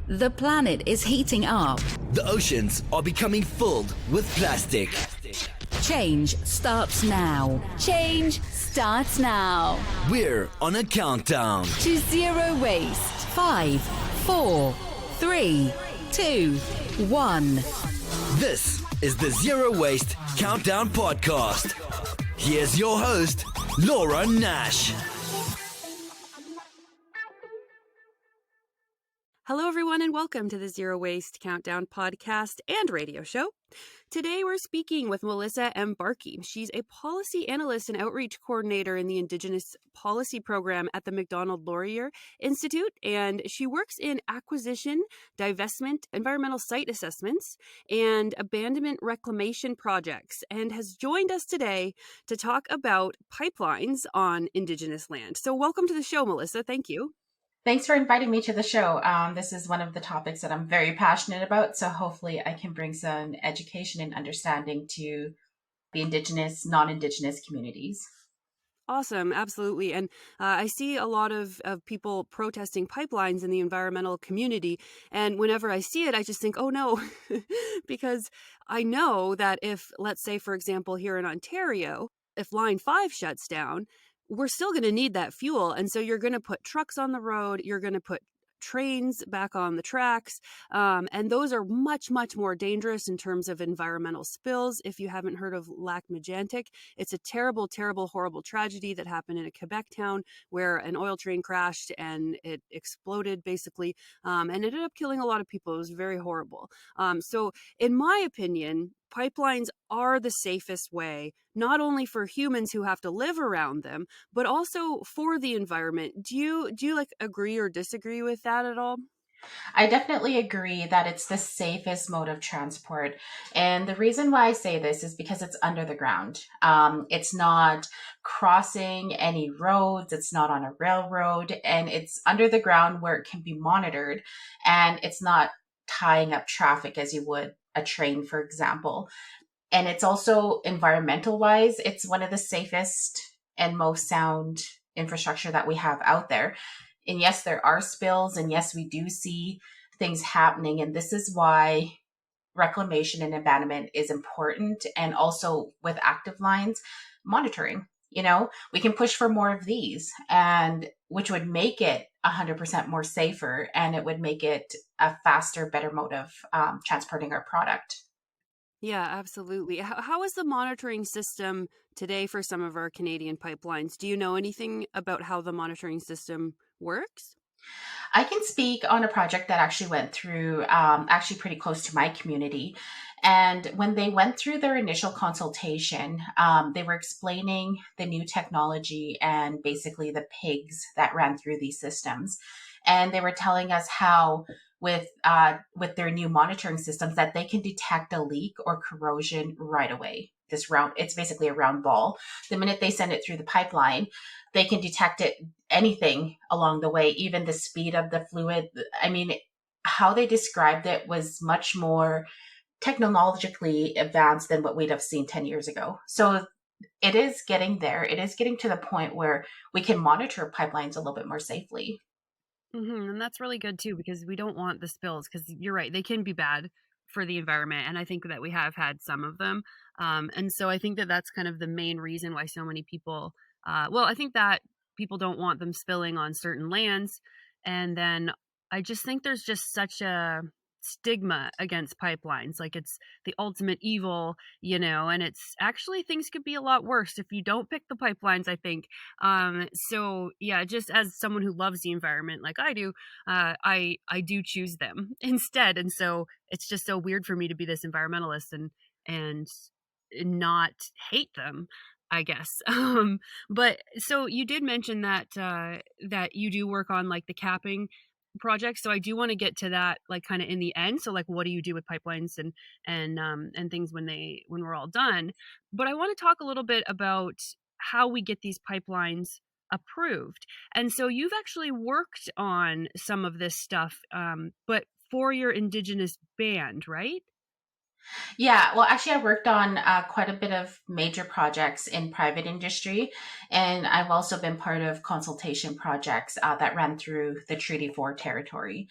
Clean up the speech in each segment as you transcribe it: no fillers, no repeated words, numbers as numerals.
The planet is heating up. The oceans are becoming filled with plastic. Change starts now. Change starts now. We're on a countdown To zero waste. 5, 4, 3, 2, 1. This is the Zero Waste Countdown Podcast. Here's your host, Laura Nash. Hello, everyone, and welcome to the Zero Waste Countdown podcast and radio show. Today, we're speaking with Melissa Mbarki. She's a policy analyst and outreach coordinator in the Indigenous Policy Program at the Macdonald-Laurier Institute, and she works in acquisition, divestment, environmental site assessments, and abandonment reclamation projects, and has joined us today to talk about pipelines on Indigenous land. So welcome to the show, Melissa. Thank you. Thanks for inviting me to the show. This is one of the topics that I'm very passionate about, so hopefully I can bring some education and understanding to the Indigenous, non-Indigenous communities. Awesome. Absolutely. And I see a lot of people protesting pipelines in the environmental community. And whenever I see it, I just think, oh, no, because I know that if, let's say, for example, here in Ontario, if Line 5 shuts down, we're still going to need that fuel. And so you're going to put trucks on the road. You're going to put trains back on the tracks. And those are much, much more dangerous in terms of environmental spills. If you haven't heard of Lac Mégantic, it's a terrible, terrible, horrible tragedy that happened in a Quebec town where an oil train crashed and it exploded basically and ended up killing a lot of people. It was very horrible. So in my opinion, pipelines are the safest way, not only for humans who have to live around them, but also for the environment. Do you like agree or disagree with that at all? I definitely agree that it's the safest mode of transport. And the reason why I say this is because it's under the ground. It's not crossing any roads. It's not on a railroad, and it's under the ground where it can be monitored, and it's not tying up traffic as you would a train, for example. And it's also environmental wise, it's one of the safest and most sound infrastructure that we have out there. And yes, there are spills, and yes, we do see things happening. And this is why reclamation and abandonment is important. And also with active lines, monitoring. You know, we can push for more of these, and which would make it 100% more safer, and it would make it a faster, better mode of transporting our product. Yeah, absolutely. How is the monitoring system today for some of our Canadian pipelines? Do you know anything about how the monitoring system works? I can speak on a project that actually went through, actually pretty close to my community. And when they went through their initial consultation, they were explaining the new technology and basically the pigs that ran through these systems. And they were telling us how with their new monitoring systems that they can detect a leak or corrosion right away. It's basically a round ball. The minute they send it through the pipeline, they can detect anything along the way, even the speed of the fluid. I mean, how they described it was much more technologically advanced than what we'd have seen 10 years ago. So it is getting there. It is getting to the point where we can monitor pipelines a little bit more safely. Mm-hmm. And that's really good too, because we don't want the spills, because you're right, they can be bad for the environment. And I think that we have had some of them. And so I think that that's kind of the main reason why so many people, I think that people don't want them spilling on certain lands. And then I just think there's just such a stigma against pipelines. Like it's the ultimate evil, and it's actually things could be a lot worse if you don't pick the pipelines, I think. So yeah, just as someone who loves the environment like I do, I do choose them instead. And so it's just so weird for me to be this environmentalist and not hate them, I guess. But so you did mention that that you do work on like the capping project. So I do want to get to that like kind of in the end. So like what do you do with pipelines and things when we're all done? But I want to talk a little bit about how we get these pipelines approved. And so you've actually worked on some of this stuff, but for your Indigenous band, right? Yeah, well, actually, I worked on quite a bit of major projects in private industry, and I've also been part of consultation projects that ran through the Treaty 4 territory.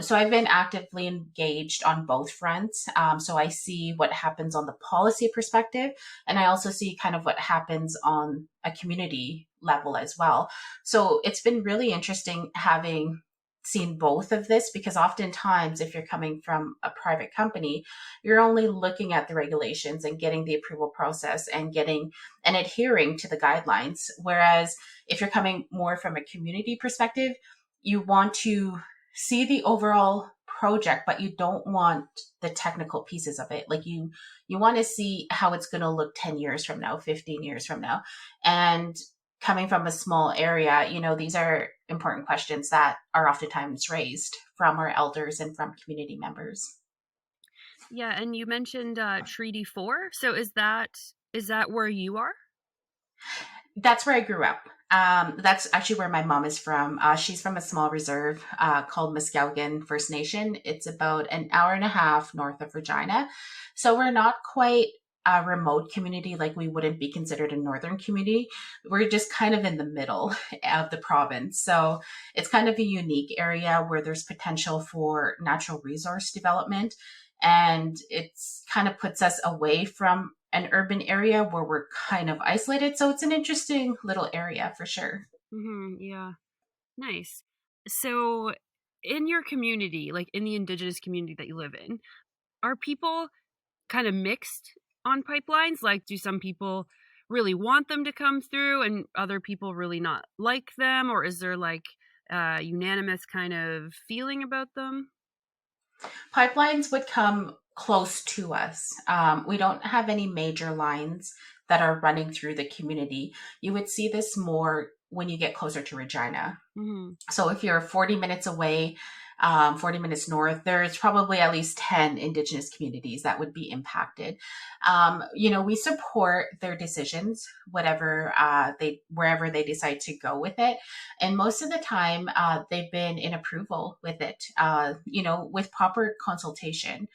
So I've been actively engaged on both fronts. So I see what happens on the policy perspective, and I also see kind of what happens on a community level as well. So it's been really interesting having seen both of this because oftentimes if you're coming from a private company, you're only looking at the regulations and getting the approval process and getting and adhering to the guidelines. Whereas if you're coming more from a community perspective, you want to see the overall project, but you don't want the technical pieces of it. Like you want to see how it's going to look 10 years from now, 15 years from now. And coming from a small area, these are important questions that are oftentimes raised from our elders and from community members. Yeah, and you mentioned Treaty 4. So is that where you are? That's where I grew up. That's actually where my mom is from. She's from a small reserve called Muskowgan First Nation. It's about an hour and a half north of Regina. So we're not quite a remote community, like we wouldn't be considered a northern community. We're just kind of in the middle of the province. So it's kind of a unique area where there's potential for natural resource development. And it's kind of puts us away from an urban area where we're kind of isolated. So it's an interesting little area for sure. Yeah. Nice. So in your community, like in the Indigenous community that you live in, are people kind of mixed on pipelines? Like, do some people really want them to come through and other people really not like them? Or is there like a unanimous kind of feeling about them? Pipelines would come close to us. We don't have any major lines that are running through the community. You would see this more when you get closer to Regina. Hmm. So if you're 40 minutes away, 40 minutes north, there's probably at least 10 Indigenous communities that would be impacted. We support their decisions, wherever they decide to go with it. And most of the time, they've been in approval with it, with proper consultation.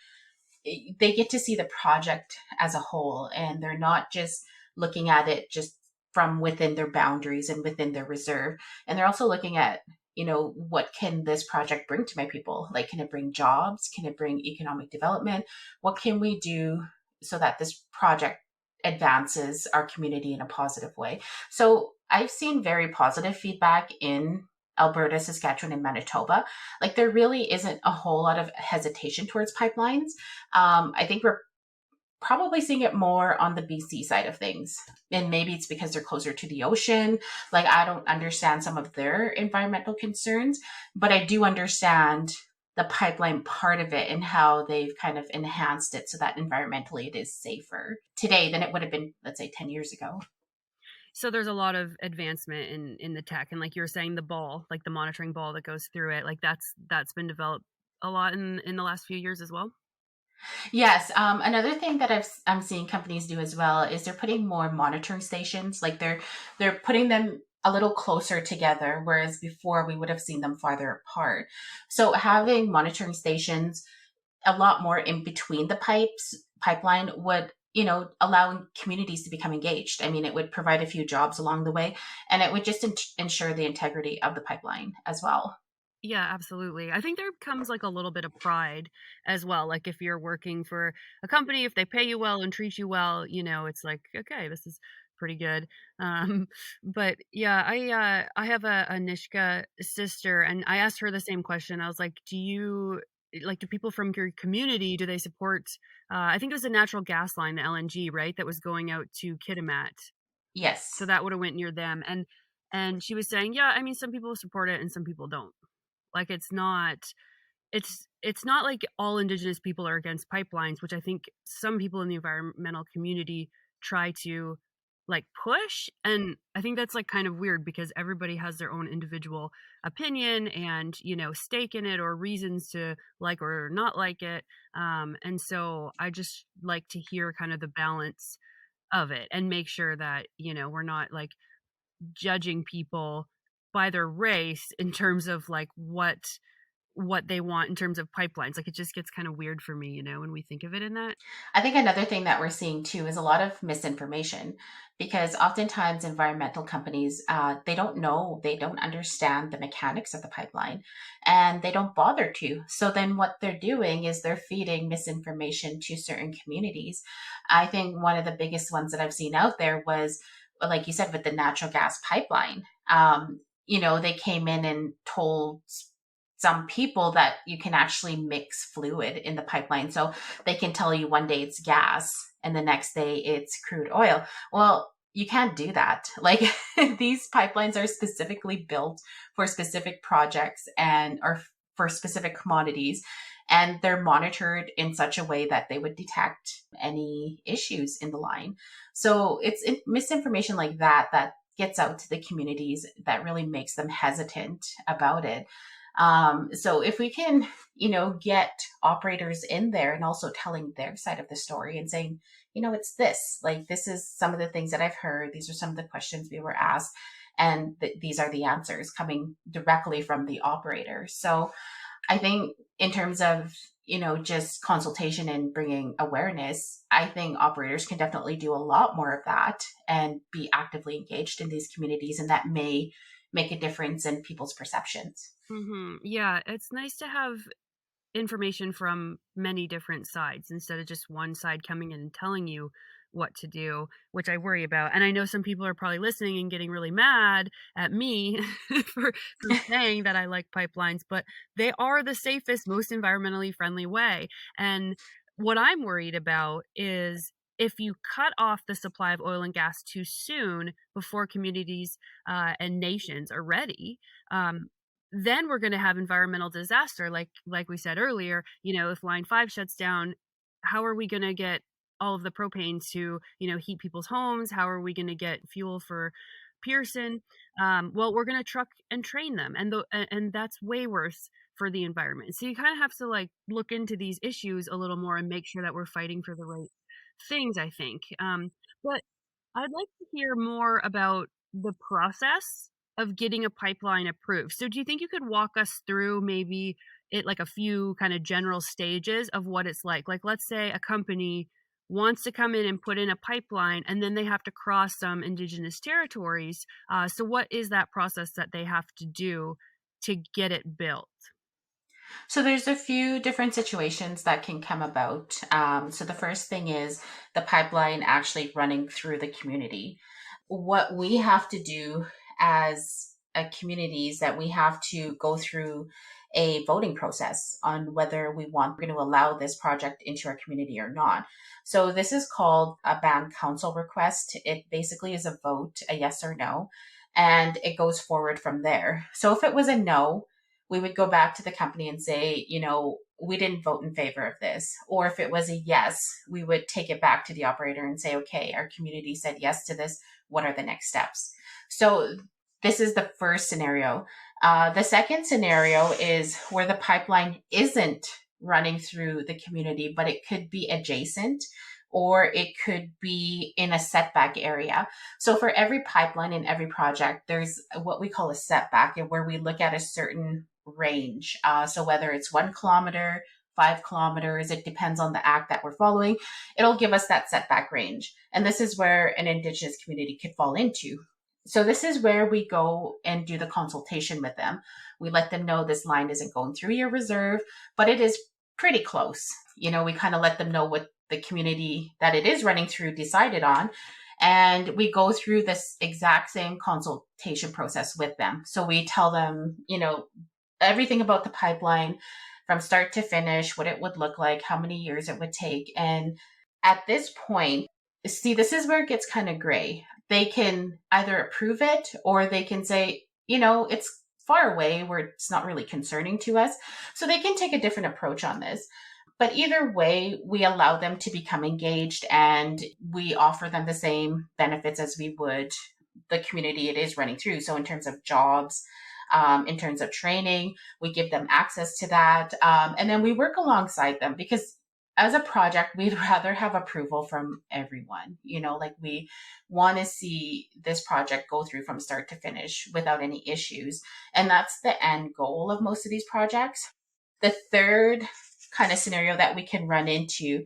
They get to see the project as a whole, and they're not just looking at it just from within their boundaries and within their reserve. And they're also looking at, what can this project bring to my people? Like, can it bring jobs? Can it bring economic development? What can we do so that this project advances our community in a positive way? So I've seen very positive feedback in Alberta, Saskatchewan, and Manitoba. Like, there really isn't a whole lot of hesitation towards pipelines. I think we're probably seeing it more on the BC side of things. And maybe it's because they're closer to the ocean. Like, I don't understand some of their environmental concerns, but I do understand the pipeline part of it and how they've kind of enhanced it so that environmentally it is safer today than it would have been, let's say, 10 years ago. So there's a lot of advancement in the tech, and like you were saying, the ball, like the monitoring ball that goes through it, like that's been developed a lot in the last few years as well. Yes. Another thing that I'm seeing companies do as well is they're putting more monitoring stations. Like they're putting them a little closer together, whereas before we would have seen them farther apart. So having monitoring stations a lot more in between the pipeline would, allow communities to become engaged. I mean, it would provide a few jobs along the way, and it would just ensure the integrity of the pipeline as well. Yeah, absolutely. I think there comes like a little bit of pride as well. Like if you're working for a company, if they pay you well and treat you well, it's like, okay, this is pretty good. Um, but yeah, I have a Nishka sister, and I asked her the same question. I was like, do people from your community, do they support I think it was a natural gas line, the LNG, right? That was going out to Kitimat. So Yes. that would have went near them. And she was saying, yeah, I mean some people support it and some people don't. Like it's not like all Indigenous people are against pipelines, which I think some people in the environmental community try to like push. And I think that's like kind of weird because everybody has their own individual opinion and, stake in it or reasons to like or not like it. And so I just like to hear kind of the balance of it and make sure that, we're not like judging people by their race in terms of like what what they want in terms of pipelines. Like, it just gets kind of weird for me, when we think of it in that. I think another thing that we're seeing too is a lot of misinformation, because oftentimes environmental companies, they don't know, they don't understand the mechanics of the pipeline, and they don't bother to. So then what they're doing is they're feeding misinformation to certain communities. I think one of the biggest ones that I've seen out there was, like you said, with the natural gas pipeline. They came in and told some people that you can actually mix fluid in the pipeline. So they can tell you one day it's gas and the next day it's crude oil. Well, you can't do that. Like, these pipelines are specifically built for specific projects and or for specific commodities, and they're monitored in such a way that they would detect any issues in the line. So it's misinformation like that that gets out to the communities that really makes them hesitant about it. So if we can, get operators in there and also telling their side of the story and saying, it's this, like, this is some of the things that I've heard. These are some of the questions we were asked, and these are the answers coming directly from the operator. So I think in terms of, just consultation and bringing awareness, I think operators can definitely do a lot more of that and be actively engaged in these communities. And that may make a difference in people's perceptions. Yeah, it's nice to have information from many different sides instead of just one side coming in and telling you what to do, which I worry about. And I know some people are probably listening and getting really mad at me for saying that I like pipelines, but they are the safest, most environmentally friendly way. And what I'm worried about is if you cut off the supply of oil and gas too soon before communities and nations are ready, then we're going to have environmental disaster. Like we said earlier, if line 5 shuts down, how are we going to get all of the propane to, heat people's homes? How are we going to get fuel for Pearson? Well, we're going to truck and train them. And that's way worse for the environment. So you kind of have to look into these issues a little more and make sure that we're fighting for the right things, I think. But I'd like to hear more about the process of getting a pipeline approved. So do you think you could walk us through maybe a few kind of general stages of what it's like? Like, let's say a company wants to come in and put in a pipeline, and then they have to cross some Indigenous territories. So what is that process that they have to do to get it built? So there's a few different situations that can come about. So the first thing is the pipeline actually running through the community. What we have to do as a community is that we have to go through a voting process on whether we're going to allow this project into our community or not. So this is called a band council request. It basically is a vote, a yes or no, and it goes forward from there. So if it was a no, we would go back to the company and say, we didn't vote in favor of this. Or if it was a yes, we would take it back to the operator and say, okay, our community said yes to this. What are the next steps? So this is the first scenario. The second scenario is where the pipeline isn't running through the community, but it could be adjacent, or it could be in a setback area. So for every pipeline in every project, there's what we call a setback, where we look at a certain range. So whether it's 1 kilometer, 5 kilometers, it depends on the act that we're following. It'll give us that setback range. And this is where an Indigenous community could fall into. So this is where we go and do the consultation with them. We let them know this line isn't going through your reserve, but it is pretty close. We kind of let them know what the community that it is running through decided on. And we go through this exact same consultation process with them. So we tell them, everything about the pipeline from start to finish, what it would look like, how many years it would take. And at this point, see, this is where it gets kind of gray. They can either approve it, or they can say, it's far away where it's not really concerning to us. So they can take a different approach on this. But either way, we allow them to become engaged, and we offer them the same benefits as we would the community it is running through. So in terms of jobs, in terms of training, we give them access to that. And then we work alongside them, because as a project, we'd rather have approval from everyone. We want to see this project go through from start to finish without any issues. And that's the end goal of most of these projects. The third kind of scenario that we can run into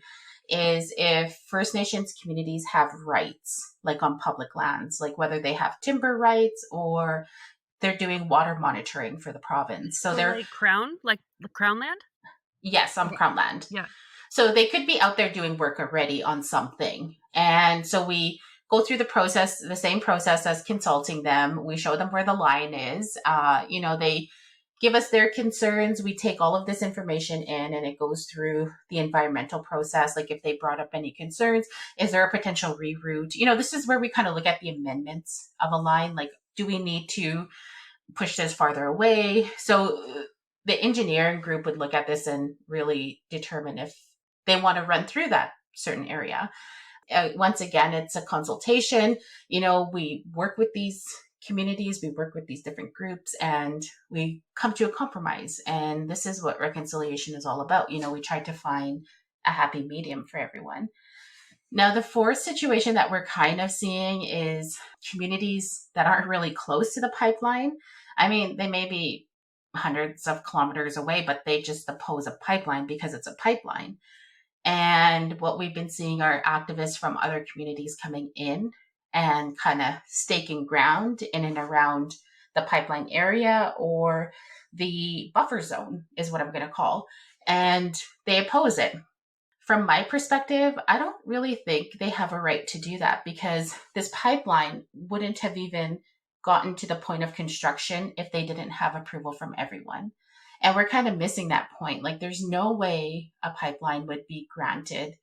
is if First Nations communities have rights, like on public lands, like whether they have timber rights or they're doing water monitoring for the province. So they're, like the crown land? yes, on Okay. Crown land. Yeah. So they could be out there doing work already on something. And so we go through the process, the same process as consulting them. We show them where the line is. They give us their concerns. We take all of this information in and it goes through the environmental process. Like if they brought up any concerns, is there a potential reroute? This is where we kind of look at the amendments of a line. Like, do we need to push this farther away? So the engineering group would look at this and really determine if they want to run through that certain area. Once again, it's a consultation. We work with these communities, we work with these different groups, and we come to a compromise. And this is what reconciliation is all about. We try to find a happy medium for everyone. Now, the fourth situation that we're kind of seeing is communities that aren't really close to the pipeline. I mean, they may be hundreds of kilometers away, but they just oppose a pipeline because it's a pipeline. And what we've been seeing are activists from other communities coming in and kind of staking ground in and around the pipeline area, or the buffer zone is what I'm going to call. And they oppose it. From my perspective, I don't really think they have a right to do that, because this pipeline wouldn't have even gotten to the point of construction if they didn't have approval from everyone. And we're kind of missing that point. Like, there's no way a pipeline would be granted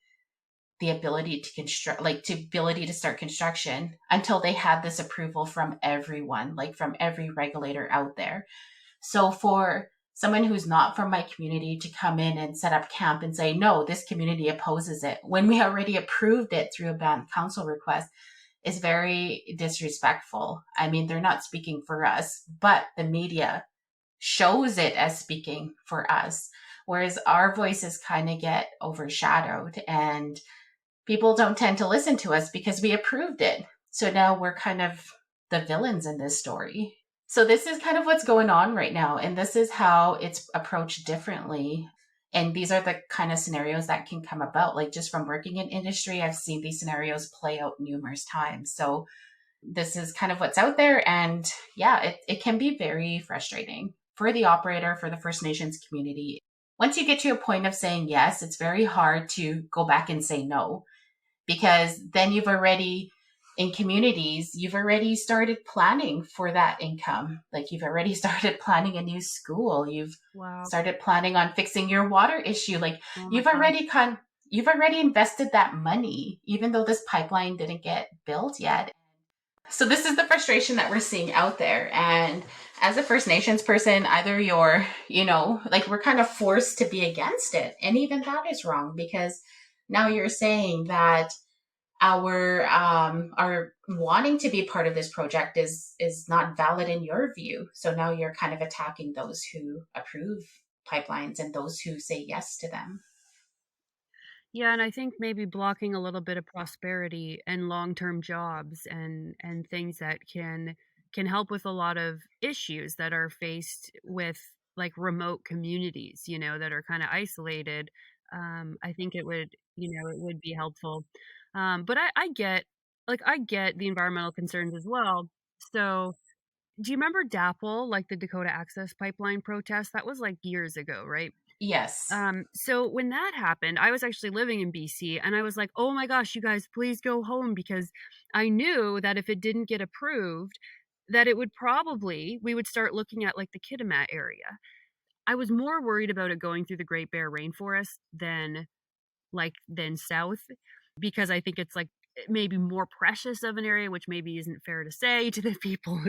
the ability to construct, like the ability to start construction, until they had this approval from everyone, like from every regulator out there. So for someone who's not from my community to come in and set up camp and say, no, this community opposes it, when we already approved it through a band council request, is very disrespectful. I mean, they're not speaking for us, but the media shows it as speaking for us, whereas our voices kind of get overshadowed and people don't tend to listen to us because we approved it. So now we're kind of the villains in this story. So this is kind of what's going on right now. And this is how it's approached differently. And these are the kind of scenarios that can come about. Like, just from working in industry, I've seen these scenarios play out numerous times. So this is kind of what's out there. And yeah, it can be very frustrating for the operator, for the First Nations community. Once you get to a point of saying yes, it's very hard to go back and say no, because then you've already, in communities, you've already started planning for that income. Like, you've already started planning a new school. You've started planning on fixing your water issue. Like, you've already invested that money, even though this pipeline didn't get built yet. So this is the frustration that we're seeing out there. And as a First Nations person, either you're, we're kind of forced to be against it. And even that is wrong, because now you're saying that our wanting to be part of this project is not valid in your view. So now you're kind of attacking those who approve pipelines and those who say yes to them. Yeah, and I think maybe blocking a little bit of prosperity and long-term jobs and things that can help with a lot of issues that are faced with, like, remote communities, that are kind of isolated. I think it would be helpful. But I get the environmental concerns as well. So do you remember DAPL, like the Dakota Access Pipeline protest? That was like years ago, right? Yes. So when that happened, I was actually living in BC, and I was like, oh my gosh, you guys, please go home, because I knew that if it didn't get approved, that we would start looking at, like, the Kitimat area. I was more worried about it going through the Great Bear Rainforest than south, because I think it's, like, maybe more precious of an area, which maybe isn't fair to say to the people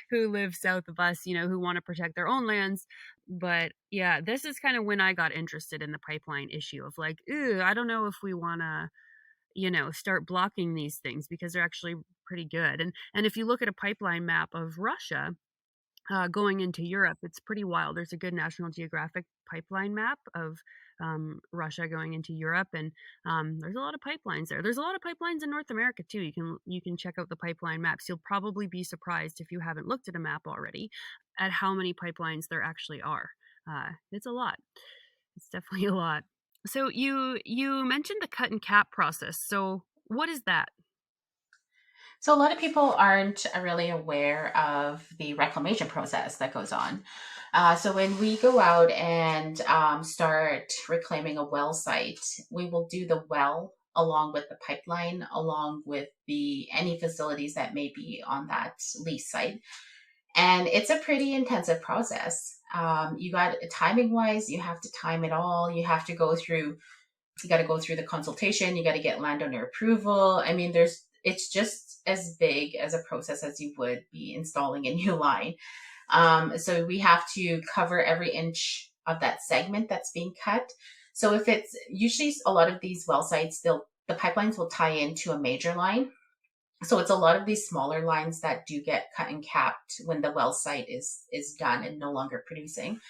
who live south of us, who want to protect their own lands. But yeah, this is kind of when I got interested in the pipeline issue of, like, I don't know if we want to, start blocking these things, because they're actually pretty good. And if you look at a pipeline map of Russia, going into Europe, it's pretty wild. There's a good National Geographic pipeline map of Russia going into Europe, and there's a lot of pipelines there. There's a lot of pipelines in North America too. You can check out the pipeline maps. You'll probably be surprised, if you haven't looked at a map already, at how many pipelines there actually are. It's a lot. It's definitely a lot. So you mentioned the cut and cap process. So what is that? So a lot of people aren't really aware of the reclamation process that goes on. So when we go out and start reclaiming a well site, we will do the well along with the pipeline, along with the any facilities that may be on that lease site. And it's a pretty intensive process. You got timing wise, you have to time it all. You got to go through the consultation. You got to get landowner approval. I mean, it's just as big as a process as you would be installing a new line. So we have to cover every inch of that segment that's being cut. So if it's usually a lot of these well sites, the pipelines will tie into a major line. So it's a lot of these smaller lines that do get cut and capped when the well site is done and no longer producing.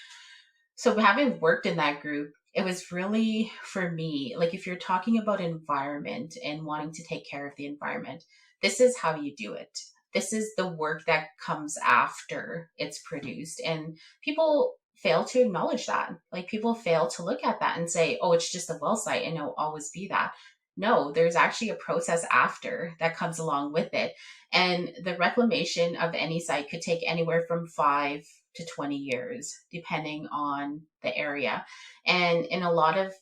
So having worked in that group, it was really for me, like if you're talking about environment and wanting to take care of the environment, this is how you do it. This is the work that comes after it's produced. And people fail to acknowledge that. Like people fail to look at that and say, oh, it's just a well site and it'll always be that. No, there's actually a process after that comes along with it. And the reclamation of any site could take anywhere from 5 to 20 years, depending on the area. And in a lot of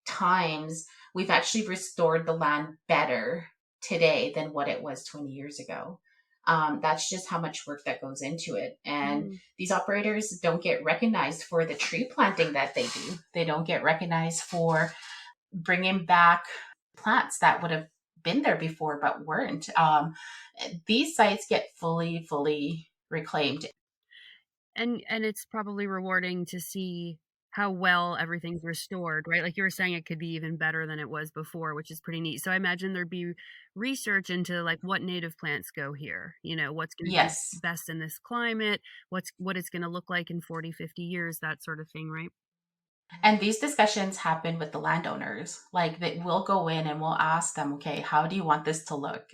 times, we've actually restored the land better today than what it was 20 years ago. That's just how much work that goes into it. And these operators don't get recognized for the tree planting that they do. They don't get recognized for bringing back plants that would have been there before but weren't. These sites get fully reclaimed. And it's probably rewarding to see how well everything's restored, right? Like you were saying, it could be even better than it was before, which is pretty neat. So I imagine there'd be research into like what native plants go here, what's going to Yes. be best in this climate, what it's going to look like in 40, 50 years, that sort of thing, right? And these discussions happen with the landowners. Like that we'll go in and we'll ask them, okay, how do you want this to look?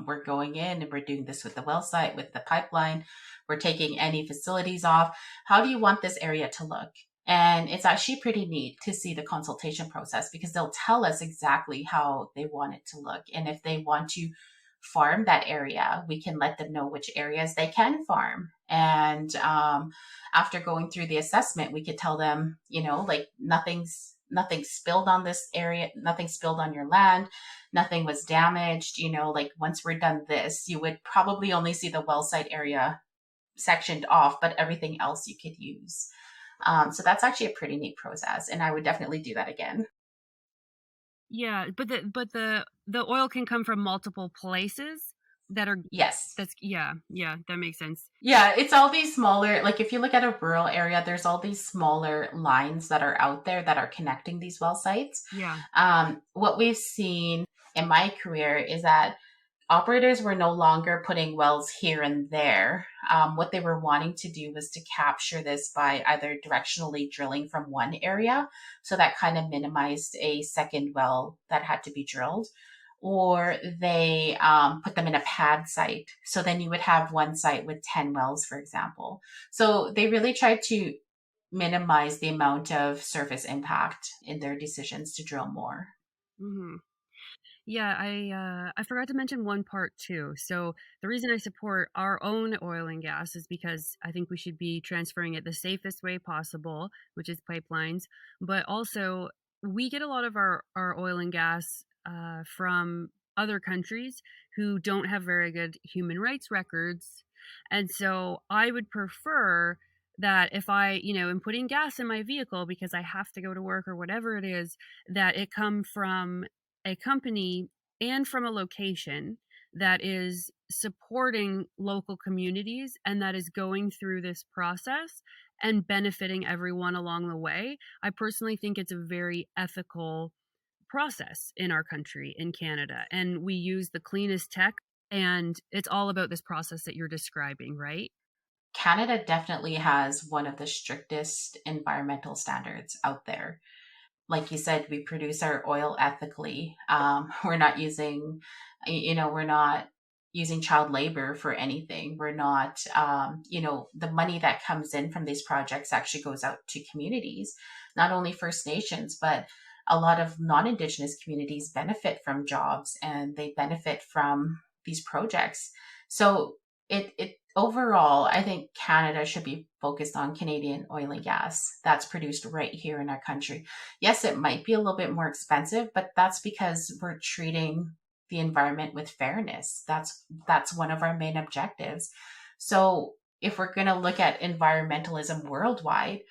We're going in and we're doing this with the well site, with the pipeline. We're taking any facilities off. How do you want this area to look? And it's actually pretty neat to see the consultation process because they'll tell us exactly how they want it to look. And if they want to farm that area, we can let them know which areas they can farm. And after going through the assessment, we could tell them, like nothing spilled on this area, nothing spilled on your land, nothing was damaged. Like once we're done this, you would probably only see the well site area sectioned off, but everything else you could use. So that's actually a pretty neat process, and I would definitely do that again. Yeah, but the oil can come from multiple places that are Yes. yeah, that makes sense. Yeah, it's all these smaller, like if you look at a rural area, there's all these smaller lines that are out there that are connecting these well sites. Yeah. What we've seen in my career is that operators were no longer putting wells here and there. What they were wanting to do was to capture this by either directionally drilling from one area. So that kind of minimized a second well that had to be drilled. Or they put them in a pad site. So then you would have one site with 10 wells, for example. So they really tried to minimize the amount of surface impact in their decisions to drill more. Mm-hmm. Yeah, I forgot to mention one part too. So the reason I support our own oil and gas is because I think we should be transferring it the safest way possible, which is pipelines. But also, we get a lot of our oil and gas from other countries who don't have very good human rights records. And so I would prefer that if I, am putting gas in my vehicle because I have to go to work or whatever it is, that it come from a company and from a location that is supporting local communities and that is going through this process and benefiting everyone along the way. I personally think it's a very ethical process in our country, in Canada, and we use the cleanest tech, and it's all about this process that you're describing, right? Canada definitely has one of the strictest environmental standards out there. Like you said, we produce our oil ethically. We're not using, we're not using child labor for anything. We're not, the money that comes in from these projects actually goes out to communities, not only First Nations, but a lot of non-Indigenous communities benefit from jobs and they benefit from these projects. So it overall, I think Canada should be focused on Canadian oil and gas that's produced right here in our country. Yes, it might be a little bit more expensive, but that's because we're treating the environment with fairness. That's one of our main objectives. So if we're going to look at environmentalism worldwide,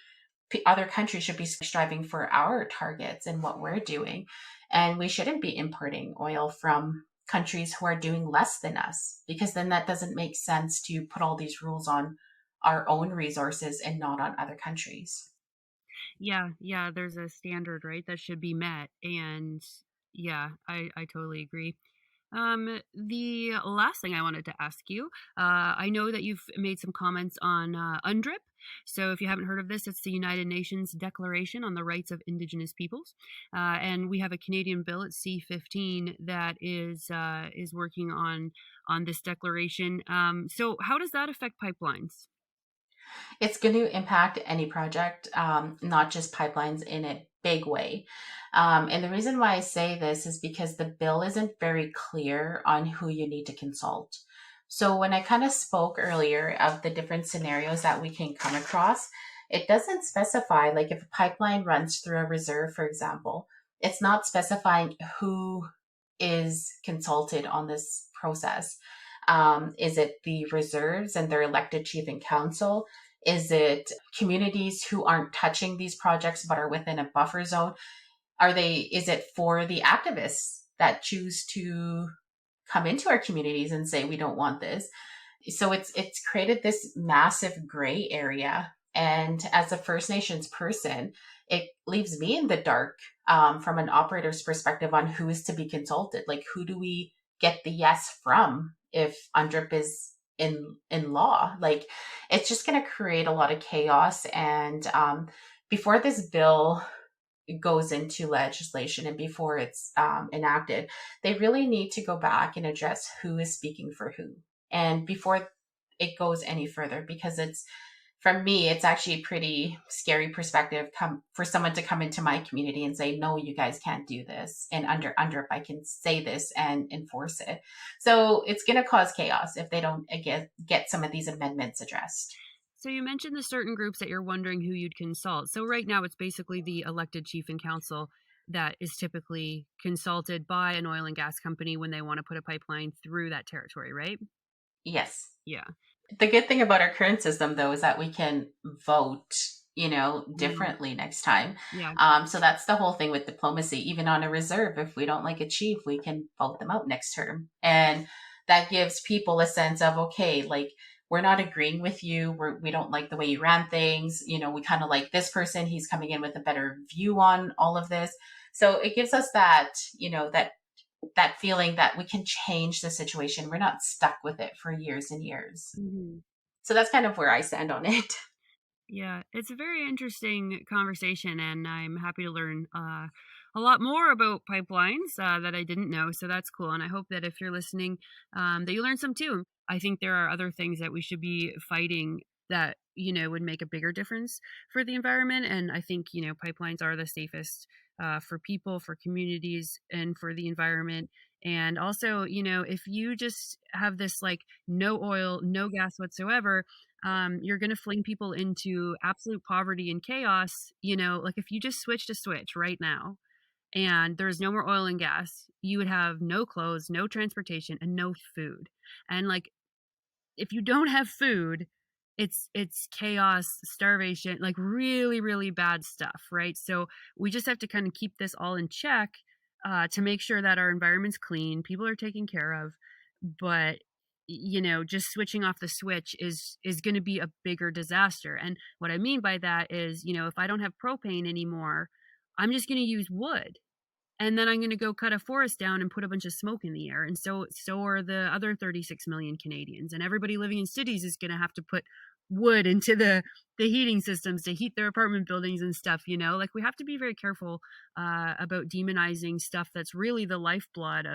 other countries should be striving for our targets and what we're doing. And we shouldn't be importing oil from countries who are doing less than us, because then that doesn't make sense to put all these rules on our own resources and not on other countries. Yeah, there's a standard, right, that should be met. And yeah, I totally agree. The last thing I wanted to ask you, I know that you've made some comments on UNDRIP. So if you haven't heard of this, it's the United Nations Declaration on the Rights of Indigenous Peoples. And we have a Canadian bill at C-15 that is working on this declaration. So how does that affect pipelines? It's going to impact any project, not just pipelines, in a big way. And the reason why I say this is because the bill isn't very clear on who you need to consult. So when I kind of spoke earlier of the different scenarios that we can come across, it doesn't specify, like if a pipeline runs through a reserve, for example, it's not specifying who is consulted on this process. Is it the reserves and their elected chief and council? Is it communities who aren't touching these projects but are within a buffer zone? Is it for the activists that choose to come into our communities and say, we don't want this? So it's created this massive gray area. And as a First Nations person, it leaves me in the dark from an operator's perspective on who is to be consulted. Like, who do we get the yes from if UNDRIP is in law? Like, it's just going to create a lot of chaos. And before this bill goes into legislation and before it's enacted, they really need to go back and address who is speaking for who. And before it goes any further, because from me, it's actually a pretty scary perspective for someone to come into my community and say, no, you guys can't do this. And under I can say this and enforce it. So it's going to cause chaos if they don't get some of these amendments addressed. So you mentioned the certain groups that you're wondering who you'd consult. So right now it's basically the elected chief and council that is typically consulted by an oil and gas company when they want to put a pipeline through that territory, right? Yes. Yeah. The good thing about our current system, though, is that we can vote, differently next time. Yeah. So that's the whole thing with diplomacy. Even on a reserve, if we don't like a chief, we can vote them out next term. And that gives people a sense of, okay, like, we're not agreeing with you. We don't like the way you ran things. We kind of like this person. He's coming in with a better view on all of this. So it gives us that, that feeling that we can change the situation. We're not stuck with it for years and years. Mm-hmm. So that's kind of where I stand on it. Yeah, it's a very interesting conversation, and I'm happy to learn a lot more about pipelines that I didn't know. So that's cool. And I hope that if you're listening, that you learn some too. I think there are other things that we should be fighting that, would make a bigger difference for the environment. And I think, pipelines are the safest for people, for communities, and for the environment. And also, if you just have this like no oil, no gas whatsoever, you're going to fling people into absolute poverty and chaos. Like if you just switched a switch right now and there's no more oil and gas, you would have no clothes, no transportation, and no food. And like, if you don't have food, it's chaos, starvation, like really, really bad stuff, right? So we just have to kind of keep this all in check to make sure that our environment's clean, people are taken care of. But just switching off the switch is going to be a bigger disaster. And what I mean by that is, if I don't have propane anymore, I'm just going to use wood. And then I'm going to go cut a forest down and put a bunch of smoke in the air. And so are the other 36 million Canadians. And everybody living in cities is going to have to put wood into the heating systems to heat their apartment buildings and stuff. Like we have to be very careful about demonizing stuff that's really the lifeblood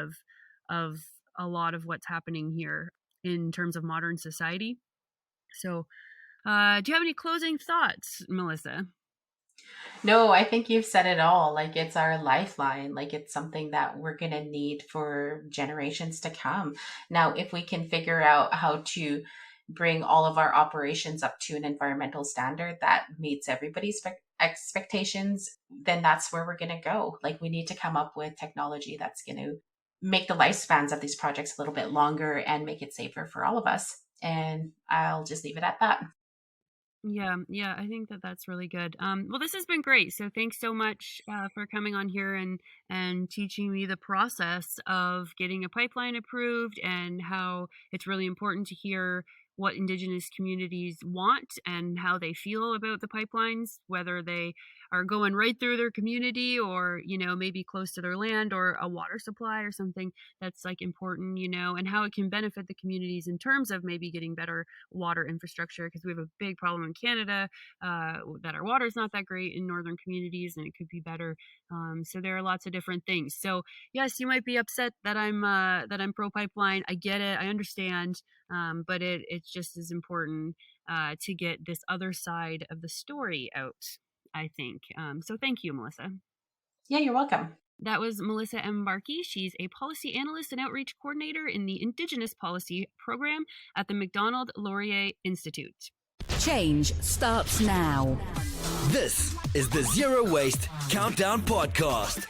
of a lot of what's happening here in terms of modern society. So do you have any closing thoughts, Melissa? No, I think you've said it all. Like, it's our lifeline. Like, it's something that we're going to need for generations to come. Now, if we can figure out how to bring all of our operations up to an environmental standard that meets everybody's expectations, then that's where we're going to go. Like, we need to come up with technology that's going to make the lifespans of these projects a little bit longer and make it safer for all of us. And I'll just leave it at that. Yeah, I think that that's really good. Well, this has been great. So thanks so much for coming on here and teaching me the process of getting a pipeline approved and how it's really important to hear what Indigenous communities want and how they feel about the pipelines, whether they are going right through their community or, maybe close to their land or a water supply or something that's like important, and how it can benefit the communities in terms of maybe getting better water infrastructure, because we have a big problem in Canada that our water is not that great in northern communities and it could be better. So there are lots of different things. So yes, you might be upset that I'm pro pipeline. I get it. I understand. But it's just as important to get this other side of the story out, I think. So thank you, Melissa. Yeah, you're welcome. That was Melissa Mbarki. She's a policy analyst and outreach coordinator in the Indigenous Policy Program at the Macdonald-Laurier Institute. Change starts now. This is the Zero Waste Countdown Podcast.